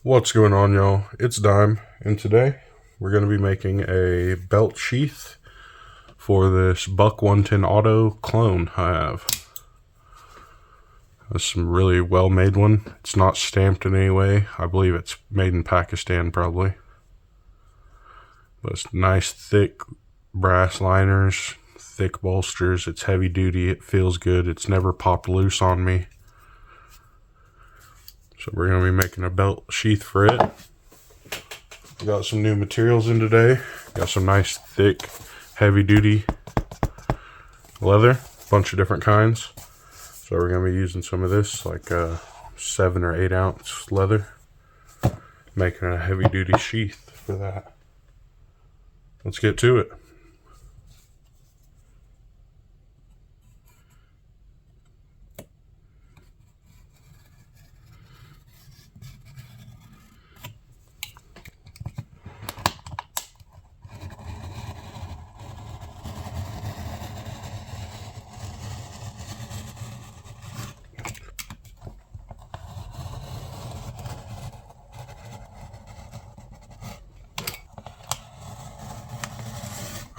What's going on, y'all? It's Dime, and today we're going to be making a belt sheath for this Buck 110 Auto clone I have. It's some really well-made one. It's not stamped in any way. I believe it's made in Pakistan, probably. But it's nice, thick brass liners, thick bolsters. It's heavy-duty. It feels good. It's never popped loose on me. So we're going to be making a belt sheath for it. Got some new materials in today. Got some nice, thick, heavy-duty leather. Bunch of different kinds. So we're going to be using some of this, like 7 or 8 ounce leather. Making a heavy-duty sheath for that. Let's get to it.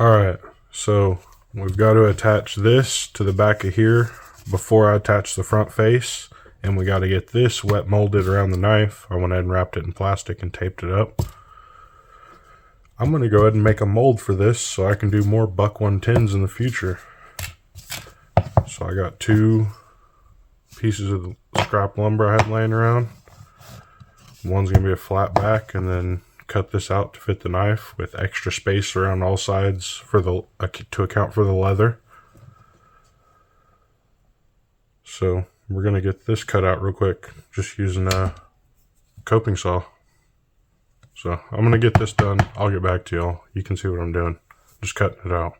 Alright, so we've got to attach this to the back of here before I attach the front face, and we got to get this wet molded around the knife. I went ahead and wrapped it in plastic and taped it up. I'm going to go ahead and make a mold for this so I can do more Buck 110s in the future. So I got 2 pieces of the scrap lumber I had laying around. One's going to be a flat back, and then cut this out to fit the knife with extra space around all sides for the to account for the leather. So we're going to get this cut out real quick just using a coping saw. So I'm going to get this done. I'll get back to y'all. You can see what I'm doing. Just cutting it out.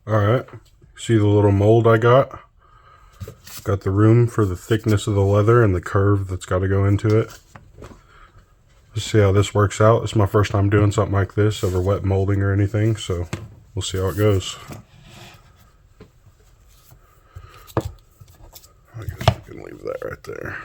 Alright, see the little mold I got? Got the room for the thickness of the leather and the curve that's got to go into it. Let's see how this works out. It's my first time doing something like this over wet molding or anything, so we'll see how it goes. I guess we can leave that right there.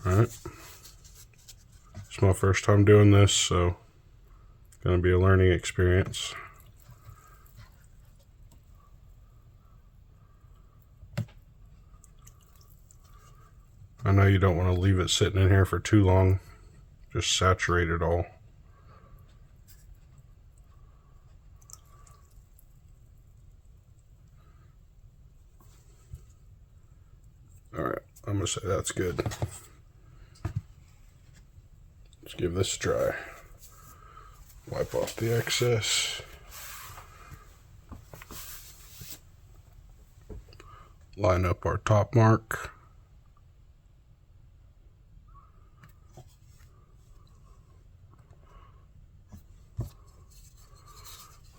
Alright, it's my first time doing this, so it's going to be a learning experience. I know you don't want to leave it sitting in here for too long, just saturate it all. Alright, I'm going to say that's good. Let's give this a try. Wipe off the excess. Line up our top mark.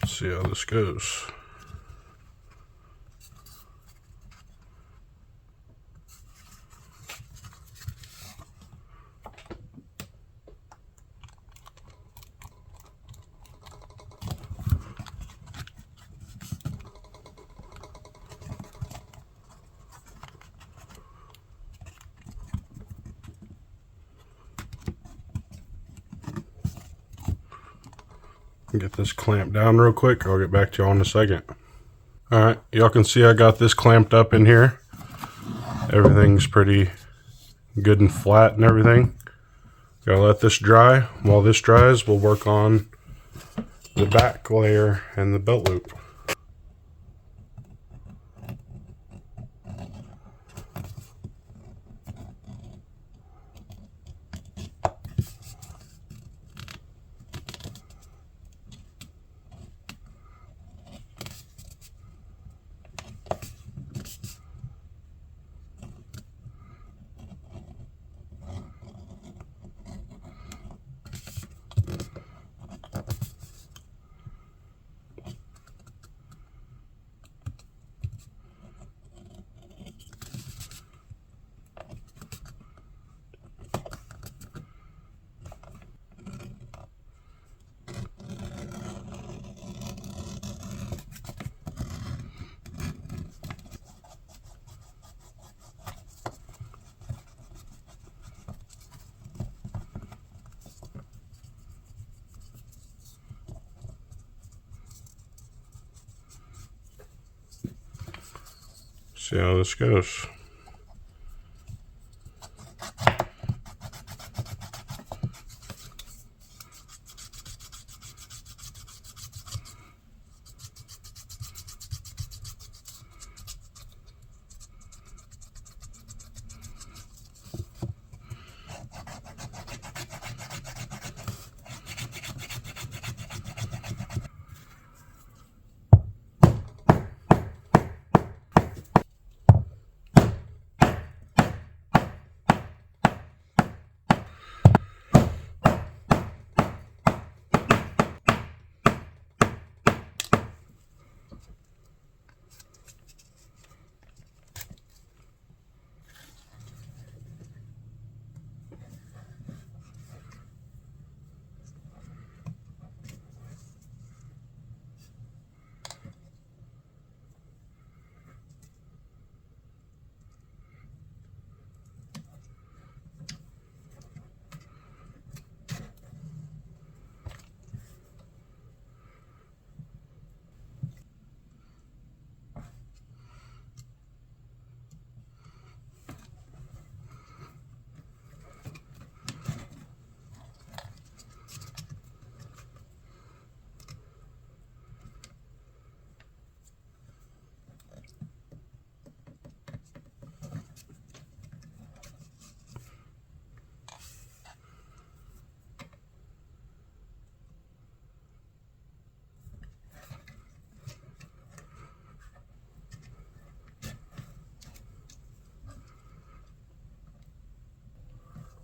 Let's see how this goes. Get this clamped down real quick. I'll get back to y'all in a second. Alright, y'all can see I got this clamped up in here. Everything's pretty good and flat and everything. Gotta let this dry. While this dries, we'll work on the back layer and the belt loop. See how this goes.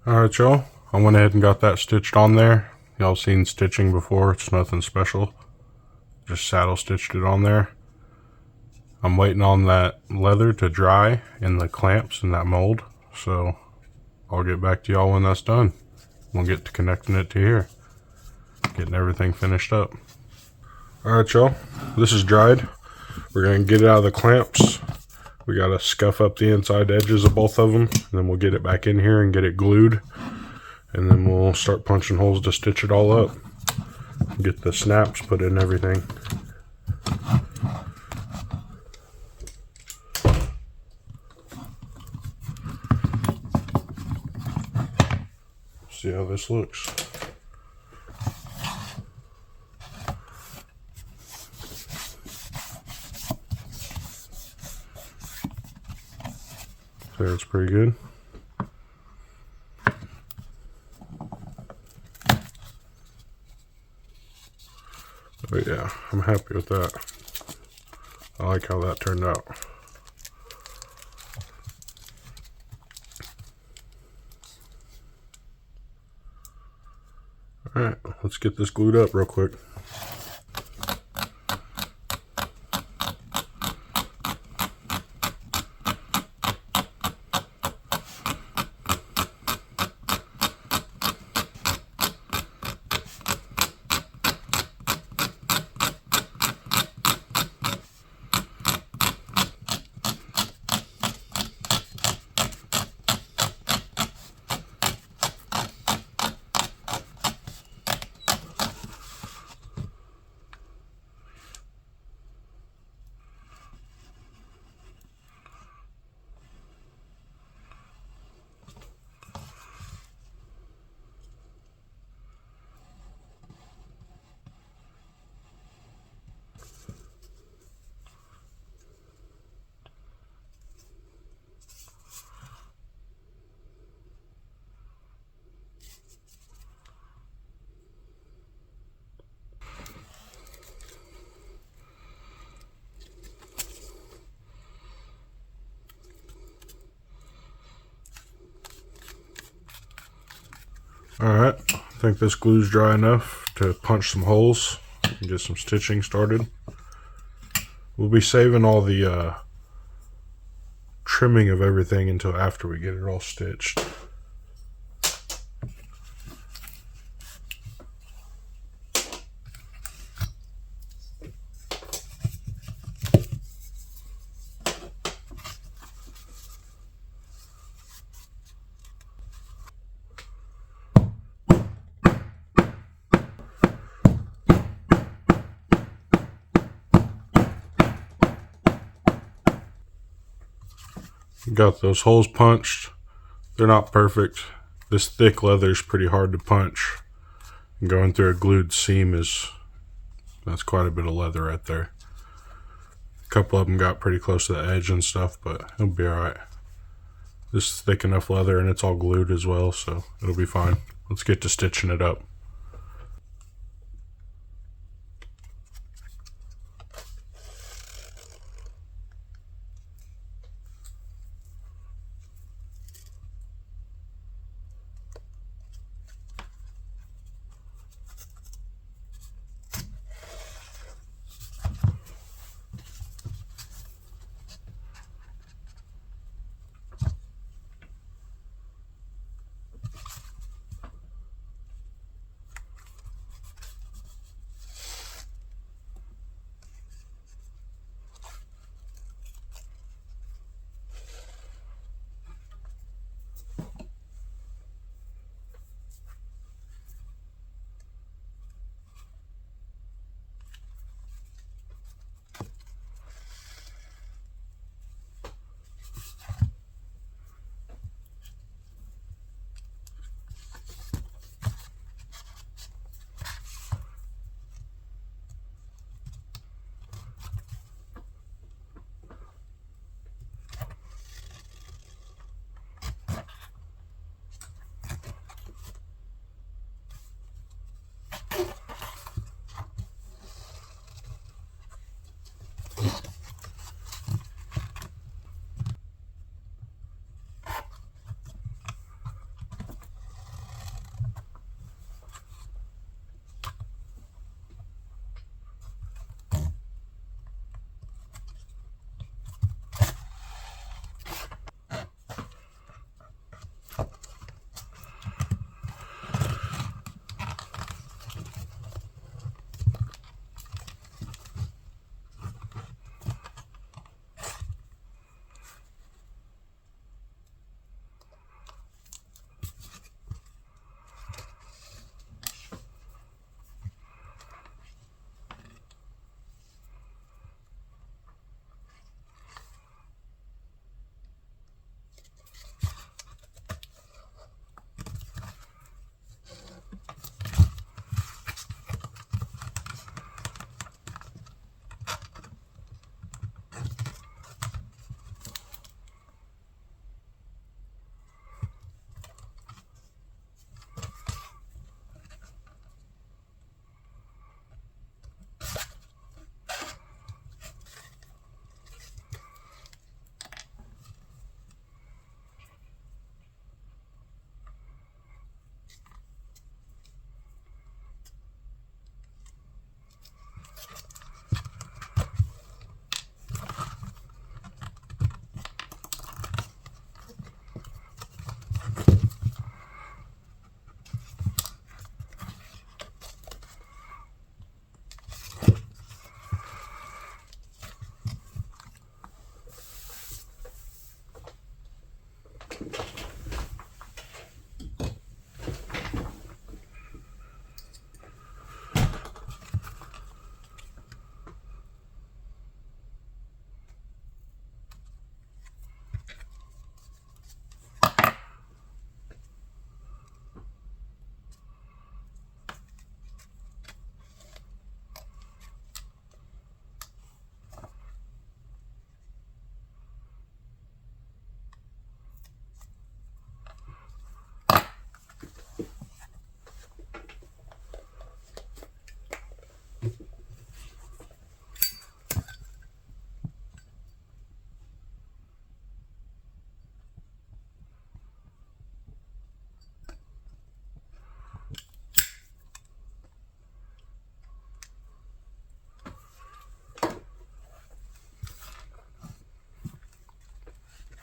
Alright, y'all. I went ahead and got that stitched on there. Y'all seen stitching before. It's nothing special. Just saddle stitched it on there. I'm waiting on that leather to dry in the clamps in that mold. So I'll get back to y'all when that's done. We'll get to connecting it to here. Getting everything finished up. Alright, y'all. This is dried. We're going to get it out of the clamps. We got to scuff up the inside edges of both of them. And then we'll get it back in here and get it glued. And then we'll start punching holes to stitch it all up. Get the snaps put in everything. See how this looks. There, it's pretty good. But yeah, I'm happy with that. I like how that turned out. Alright, let's get this glued up real quick. Alright, I think this glue's dry enough to punch some holes and get some stitching started. We'll be saving all the trimming of everything until after we get it all stitched. Got those holes punched. They're not perfect. This thick leather is pretty hard to punch. And going through a glued seam that's quite a bit of leather right there. A couple of them got pretty close to the edge and stuff, but it'll be alright. This is thick enough leather and it's all glued as well, so it'll be fine. Let's get to stitching it up.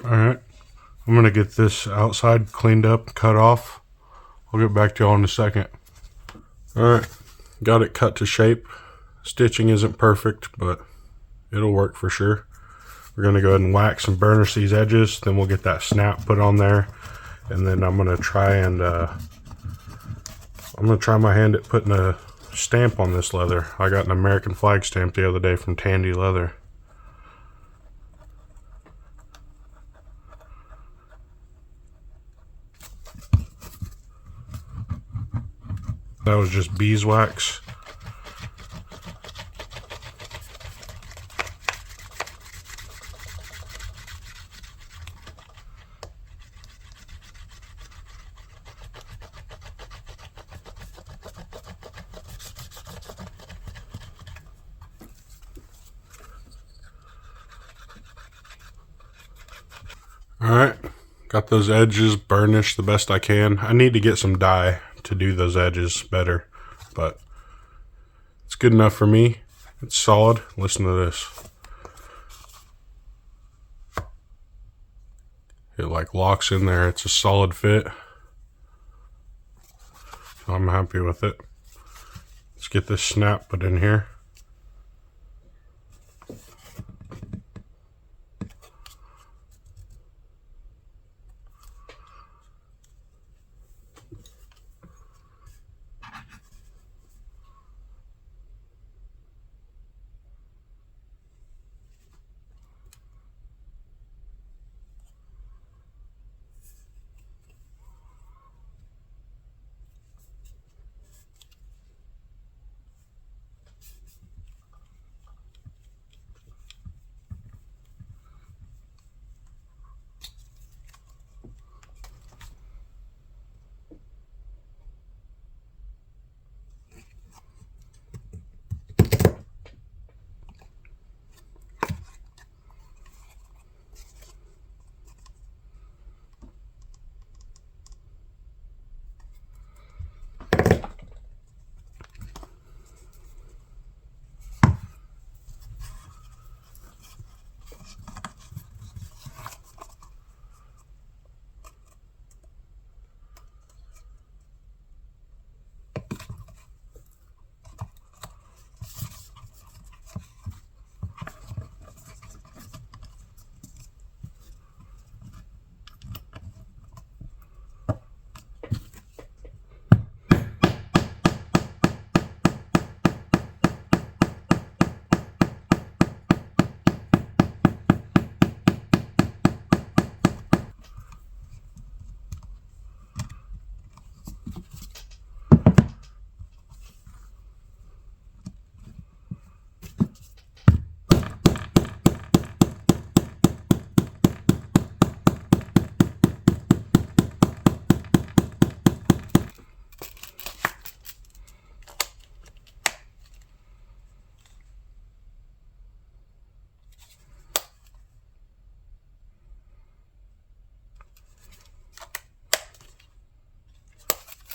Alright, I'm going to get this outside cleaned up, cut off. I'll get back to y'all in a second. Alright, got it cut to shape. Stitching isn't perfect, but it'll work for sure. We're going to go ahead and wax and burnish these edges, then we'll get that snap put on there. And then I'm going to try my hand at putting a stamp on this leather. I got an American flag stamp the other day from Tandy Leather. That was just beeswax. Alright, got those edges burnished the best I can. I need to get some dye to do those edges better, but it's good enough for me. It's solid. Listen to this. It like locks in there. It's a solid fit. So I'm happy with it. Let's get this snap put in here.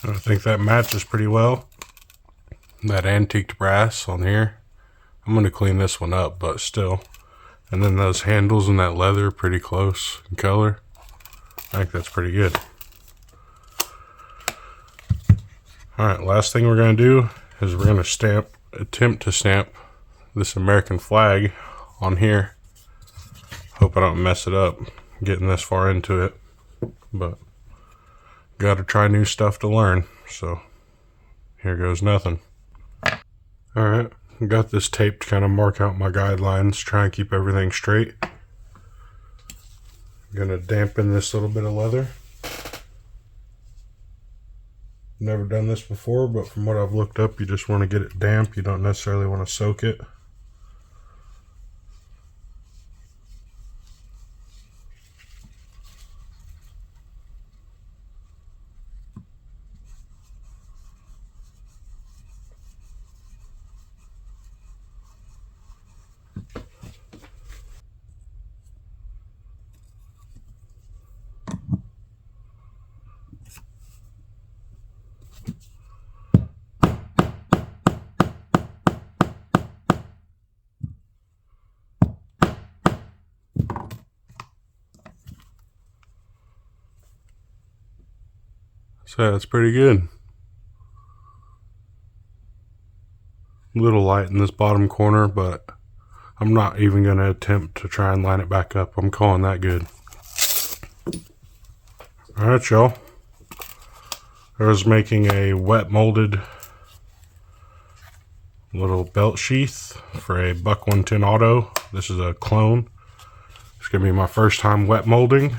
I think that matches pretty well. That antiqued brass on here. I'm going to clean this one up, but still. And then those handles and that leather, pretty close in color. I think that's pretty good. Alright, last thing we're going to do is we're going to attempt to stamp this American flag on here. Hope I don't mess it up getting this far into it. But gotta try new stuff to learn, so here goes nothing. Alright, got this tape to kind of mark out my guidelines, try and keep everything straight. Gonna dampen this little bit of leather. Never done this before, but from what I've looked up, you just want to get it damp. You don't necessarily want to soak it. So that's pretty good. A little light in this bottom corner, but I'm not even going to attempt to try and line it back up. I'm calling that good. Alright, y'all. I was making a wet molded little belt sheath for a Buck 110 Auto. This is a clone. It's going to be my first time wet molding.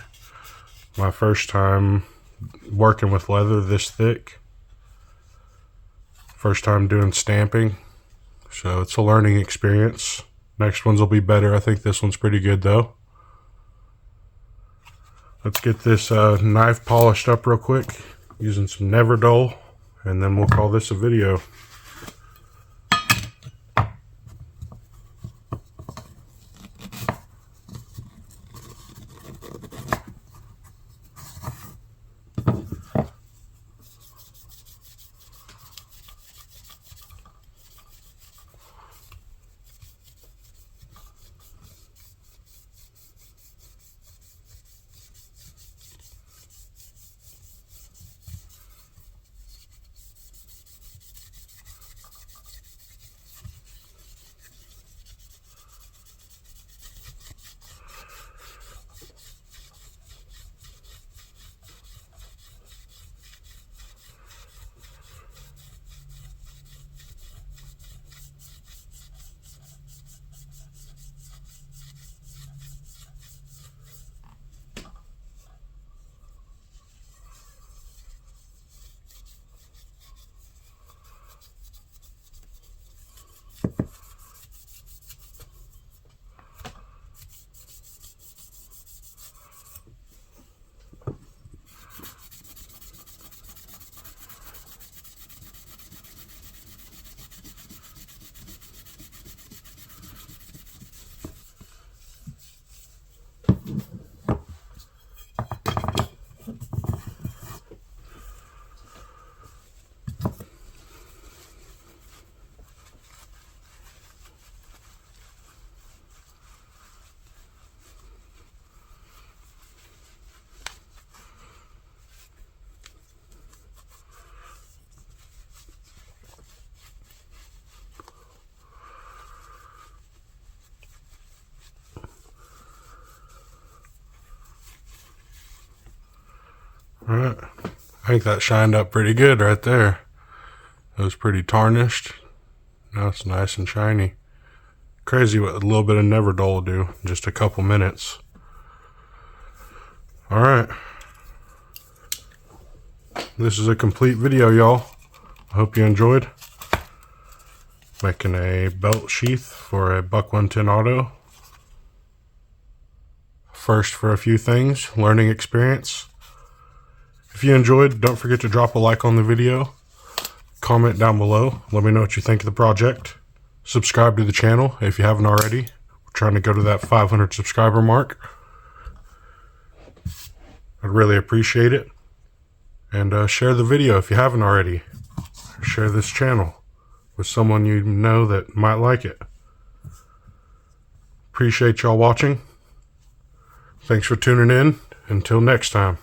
My first time working with leather this thick. First time doing stamping, so it's a learning experience. Next ones will be better. I think this one's pretty good though. Let's get this knife polished up real quick using some Never Dull, and then we'll call this a video. Alright, I think that shined up pretty good right there. It was pretty tarnished. Now it's nice and shiny. Crazy what a little bit of Never Dull will do in just a couple minutes. Alright. This is a complete video, y'all. I hope you enjoyed. Making a belt sheath for a Buck 110 Auto. First for a few things, learning experience. If you enjoyed, don't forget to drop a like on the video. Comment down below. Let me know what you think of the project. Subscribe to the channel if you haven't already. We're trying to go to that 500 subscriber mark. I'd really appreciate it. And share the video if you haven't already. Share this channel with someone you know that might like it. Appreciate y'all watching. Thanks for tuning in. Until next time.